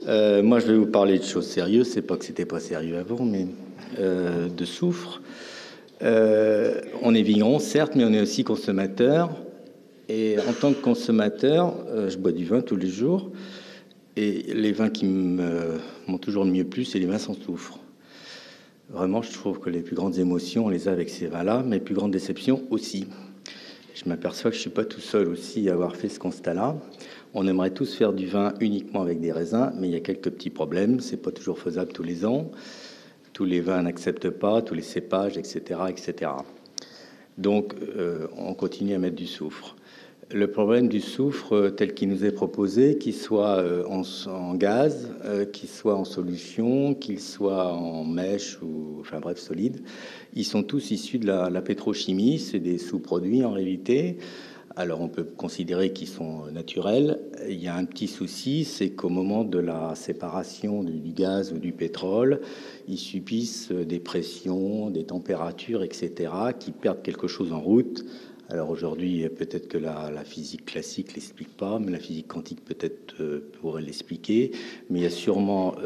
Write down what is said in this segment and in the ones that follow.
Moi, je vais vous parler de choses sérieuses. C'est pas que c'était pas sérieux avant, mais de soufre. On est vigneron, certes, mais on est aussi consommateur. Et en tant que consommateur, je bois du vin tous les jours. Et les vins qui m'ont toujours le mieux plu, c'est les vins sans soufre. Vraiment, je trouve que les plus grandes émotions, on les a avec ces vins-là, mais les plus grandes déceptions aussi. Je m'aperçois que je suis pas tout seul aussi à avoir fait ce constat-là. On aimerait tous faire du vin uniquement avec des raisins, mais il y a quelques petits problèmes. C'est pas toujours faisable tous les ans. Tous les vins n'acceptent pas, tous les cépages, etc., etc. Donc, on continue à mettre du soufre. Le problème du soufre tel qu'il nous est proposé, qu'il soit en gaz, qu'il soit en solution, qu'il soit en mèche ou enfin bref solide, ils sont tous issus de la pétrochimie. C'est des sous-produits en réalité. Alors on peut considérer qu'ils sont naturels. Il y a un petit souci, c'est qu'au moment de la séparation du gaz ou du pétrole, ils subissent des pressions, des températures, etc., qui perdent quelque chose en route. Alors aujourd'hui, peut-être que la physique classique l'explique pas, mais la physique quantique peut-être pourrait l'expliquer. Mais il y a sûrement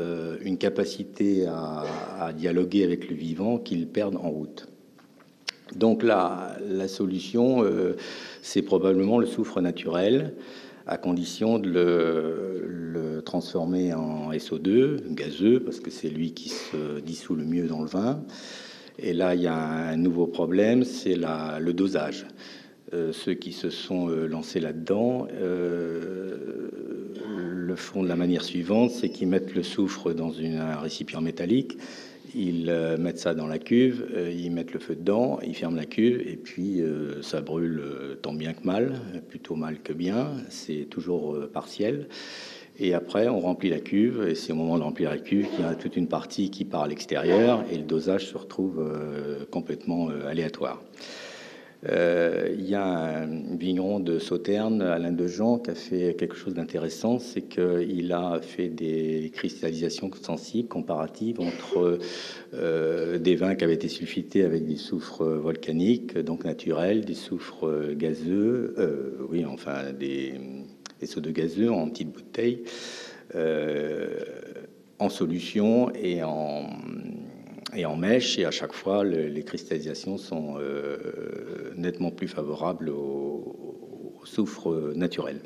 une capacité à dialoguer avec le vivant qu'ils perdent en route. Donc la solution, c'est probablement le soufre naturel, à condition de le transformer en SO2, gazeux, parce que c'est lui qui se dissout le mieux dans le vin. Et là, il y a un nouveau problème, c'est le dosage. Ceux qui se sont lancés là-dedans le font de la manière suivante, c'est qu'ils mettent le soufre dans un récipient métallique, ils mettent ça dans la cuve, ils mettent le feu dedans, ils ferment la cuve, et puis ça brûle tant bien que mal, plutôt mal que bien, c'est toujours partiel. Et après, on remplit la cuve, et c'est au moment de remplir la cuve qu'il y a toute une partie qui part à l'extérieur, et le dosage se retrouve complètement aléatoire. Il y a un vigneron de Sauternes, Alain Dejean, qui a fait quelque chose d'intéressant, c'est qu'il a fait des cristallisations sensibles, comparatives, entre des vins qui avaient été sulfités avec du soufre volcanique, donc naturel, des soufres gazeux, des SO2 gazeux en petites bouteilles, en solution et en mèche, et à chaque fois les cristallisations sont nettement plus favorables au soufre naturel.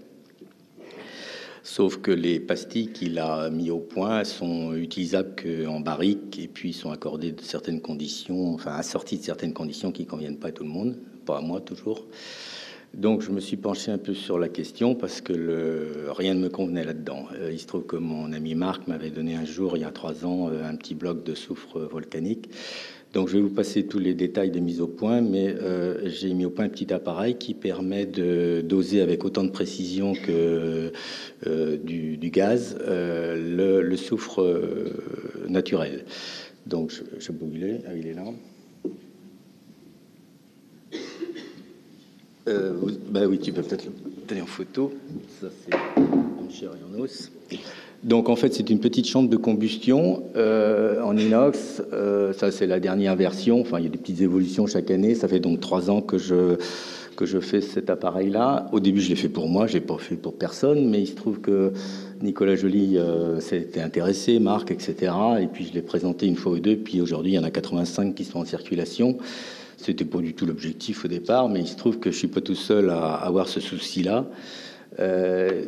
Sauf que les pastilles qu'il a mis au point sont utilisables qu'en barrique, et puis sont accordées de certaines conditions, enfin assorties de certaines conditions qui conviennent pas à tout le monde, pas à moi toujours. Donc je me suis penché un peu sur la question parce que rien ne me convenait là-dedans. Il se trouve que mon ami Marc m'avait donné un jour, il y a 3 ans, un petit bloc de soufre volcanique. Donc je vais vous passer tous les détails de mise au point, mais j'ai mis au point un petit appareil qui permet de doser avec autant de précision que du gaz le soufre naturel. Donc je bouille, il est là. Bah oui, tu peux peut-être le tenir en photo. Ça, c'est en chair et en os. Donc, en fait, c'est une petite chambre de combustion en inox. Ça, c'est la dernière version. Enfin, il y a des petites évolutions chaque année. Ça fait donc 3 ans que je fais cet appareil-là. Au début, je l'ai fait pour moi. Je l'ai pas fait pour personne. Mais il se trouve que Nicolas Joly s'était intéressé, Marc, etc. Et puis, je l'ai présenté une fois ou deux. Puis aujourd'hui, il y en a 85 qui sont en circulation. C'était pas du tout l'objectif au départ, mais il se trouve que je suis pas tout seul à avoir ce souci-là.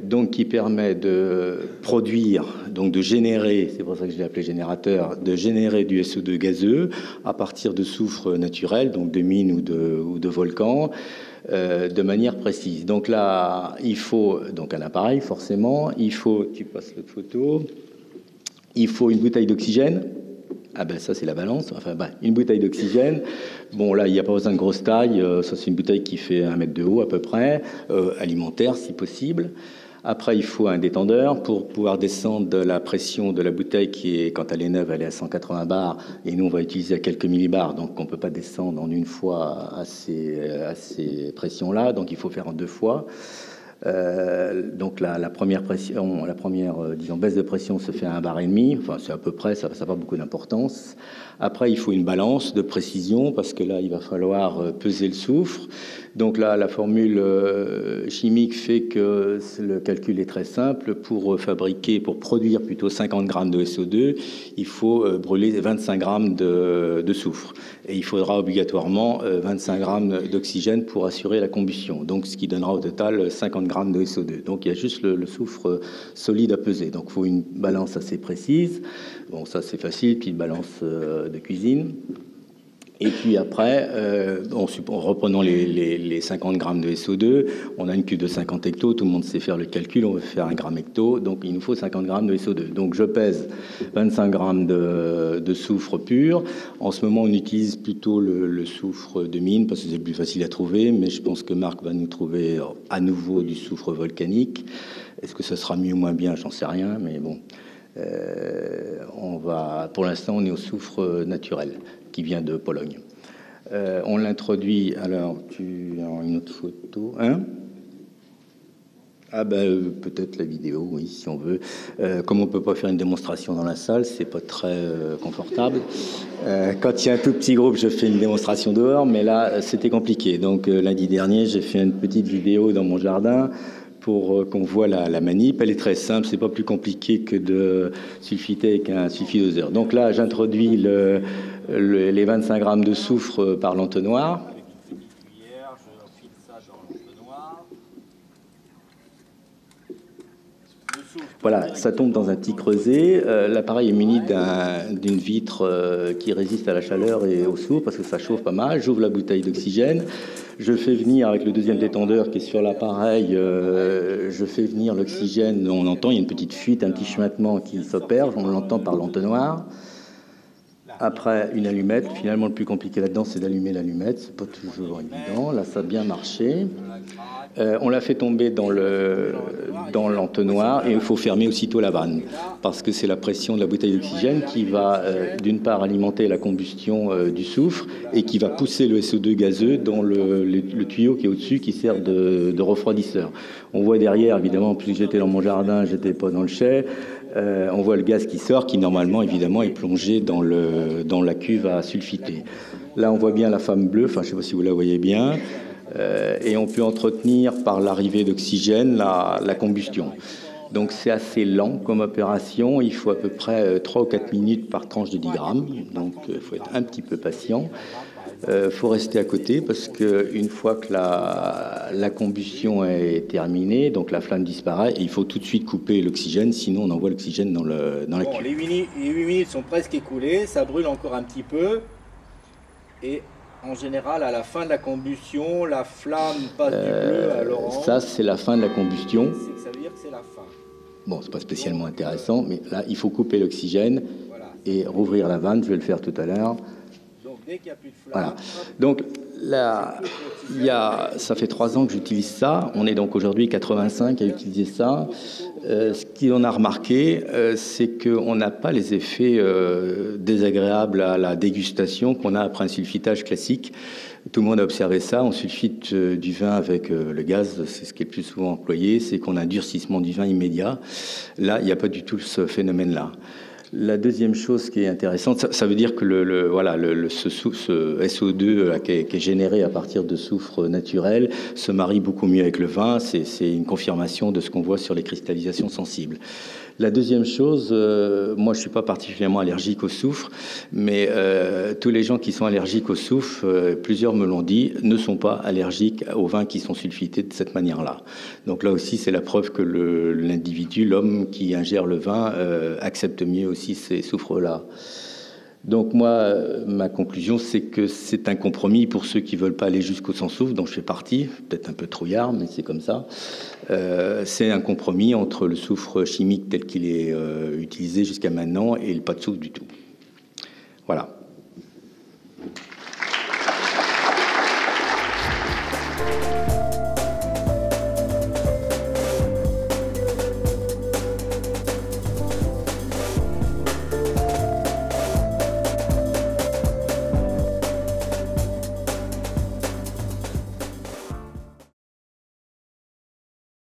Donc, qui permet de produire, donc de générer, c'est pour ça que je l'ai appelé générateur, de générer du SO2 gazeux à partir de soufre naturel, donc de mine ou de volcan, de manière précise. Donc là, il faut donc un appareil, forcément. Il faut, tu passes l'autre photo, il faut une bouteille d'oxygène. Ah ben ça c'est la balance, enfin ben, une bouteille d'oxygène. Bon là il n'y a pas besoin de grosse taille, ça c'est une bouteille qui fait 1 mètre de haut à peu près, alimentaire si possible. Après il faut un détendeur pour pouvoir descendre la pression de la bouteille qui est, quand elle est neuve, elle est à 180 bars et nous on va utiliser à quelques millibars, donc on peut pas descendre en une fois à ces pressions là, donc il faut faire en 2 fois. Donc la première pression, disons, baisse de pression se fait à 1,5 bar. Enfin, c'est à peu près, ça n'a pas beaucoup d'importance. Après, il faut une balance de précision parce que là, il va falloir peser le soufre. Donc là, la formule chimique fait que le calcul est très simple. Pour produire plutôt 50 grammes de SO2, il faut brûler 25 grammes de soufre. Et il faudra obligatoirement 25 grammes d'oxygène pour assurer la combustion. Donc, ce qui donnera au total 50 grammes de SO2. Donc, il y a juste le soufre solide à peser. Donc, il faut une balance assez précise. Bon, ça, c'est facile, petite balance de cuisine. Et puis après, en reprenant les 50 grammes de SO2, on a une cuve de 50 hectos, tout le monde sait faire le calcul, on veut faire 1 gramme hecto, donc il nous faut 50 grammes de SO2. Donc je pèse 25 grammes de soufre pur. En ce moment, on utilise plutôt le soufre de mine parce que c'est le plus facile à trouver, mais je pense que Marc va nous trouver à nouveau du soufre volcanique. Est-ce que ça sera mieux ou moins bien? J'en sais rien, mais bon. Pour l'instant, on est au soufre naturel qui vient de Pologne. On l'introduit. Alors, tu as une autre photo, hein? Peut-être la vidéo, oui, si on veut. Comme on peut pas faire une démonstration dans la salle, c'est pas très confortable. Quand il y a un tout petit groupe, je fais une démonstration dehors, mais là, c'était compliqué. Donc, lundi dernier, j'ai fait une petite vidéo dans mon jardin pour qu'on voit la manip. Elle est très simple, c'est pas plus compliqué que de sulfiter avec un sulfidoseur. Donc là, j'introduis les 25 grammes de soufre par l'entonnoir. Avec une petite cuillère, je file ça dans l'entonnoir. Voilà, ça tombe dans un petit creuset. L'appareil est muni d'une vitre qui résiste à la chaleur et au soufre parce que ça chauffe pas mal. J'ouvre la bouteille d'oxygène. Je fais venir avec le deuxième détendeur qui est sur l'appareil, je fais venir l'oxygène. On entend, il y a une petite fuite, un petit chuintement qui s'opère. On l'entend par l'entonnoir. Après, une allumette. Finalement, le plus compliqué là-dedans, c'est d'allumer l'allumette. C'est pas toujours évident. Là, ça a bien marché. On l'a fait tomber dans l'entonnoir et il faut fermer aussitôt la vanne parce que c'est la pression de la bouteille d'oxygène qui va, d'une part, alimenter la combustion du soufre et qui va pousser le SO2 gazeux dans le tuyau qui est au-dessus qui sert de refroidisseur. On voit derrière, évidemment, plus j'étais dans mon jardin, j'étais pas dans le chai. On voit le gaz qui sort, qui normalement, évidemment, est plongé dans la cuve à sulfiter. Là, on voit bien la flamme bleue, enfin, je ne sais pas si vous la voyez bien, et on peut entretenir par l'arrivée d'oxygène la combustion. Donc, c'est assez lent comme opération. Il faut à peu près 3 ou 4 minutes par tranche de 10 grammes. Donc, il faut être un petit peu patient. Faut rester à côté parce qu'une fois que la combustion est terminée, donc la flamme disparaît, et il faut tout de suite couper l'oxygène, sinon on envoie l'oxygène dans la cuve. Les 8 minutes sont presque écoulées, ça brûle encore un petit peu, et en général, à la fin de la combustion, la flamme passe du bleu à l'orange. Ça, c'est la fin de la combustion. Ça veut dire que c'est la fin. Bon, c'est pas spécialement intéressant, mais là, il faut couper l'oxygène et rouvrir la vanne, je vais le faire tout à l'heure. Dès qu'il n'y a plus de flamme. Voilà. Donc là, ça fait 3 ans que j'utilise ça. On est donc aujourd'hui 85 à utiliser ça. Ce qu'on a remarqué, c'est qu'on n'a pas les effets désagréables à la dégustation qu'on a après un sulfitage classique. Tout le monde a observé ça. On sulfite du vin avec le gaz, c'est ce qui est le plus souvent employé, c'est qu'on a un durcissement du vin immédiat. Là, il n'y a pas du tout ce phénomène-là. La deuxième chose qui est intéressante, ça veut dire que ce SO2 qui est généré à partir de soufre naturel se marie beaucoup mieux avec le vin. C'est une confirmation de ce qu'on voit sur les cristallisations sensibles. La deuxième chose, moi je suis pas particulièrement allergique au soufre, mais tous les gens qui sont allergiques au soufre, plusieurs me l'ont dit, ne sont pas allergiques aux vins qui sont sulfités de cette manière-là. Donc là aussi, c'est la preuve que l'individu, l'homme qui ingère le vin, accepte mieux aussi ces soufres-là. Donc moi, ma conclusion, c'est que c'est un compromis pour ceux qui veulent pas aller jusqu'au sans soufre, dont je fais partie, peut-être un peu trouillard, mais c'est comme ça. C'est un compromis entre le soufre chimique tel qu'il est utilisé jusqu'à maintenant et le pas de soufre du tout. Voilà.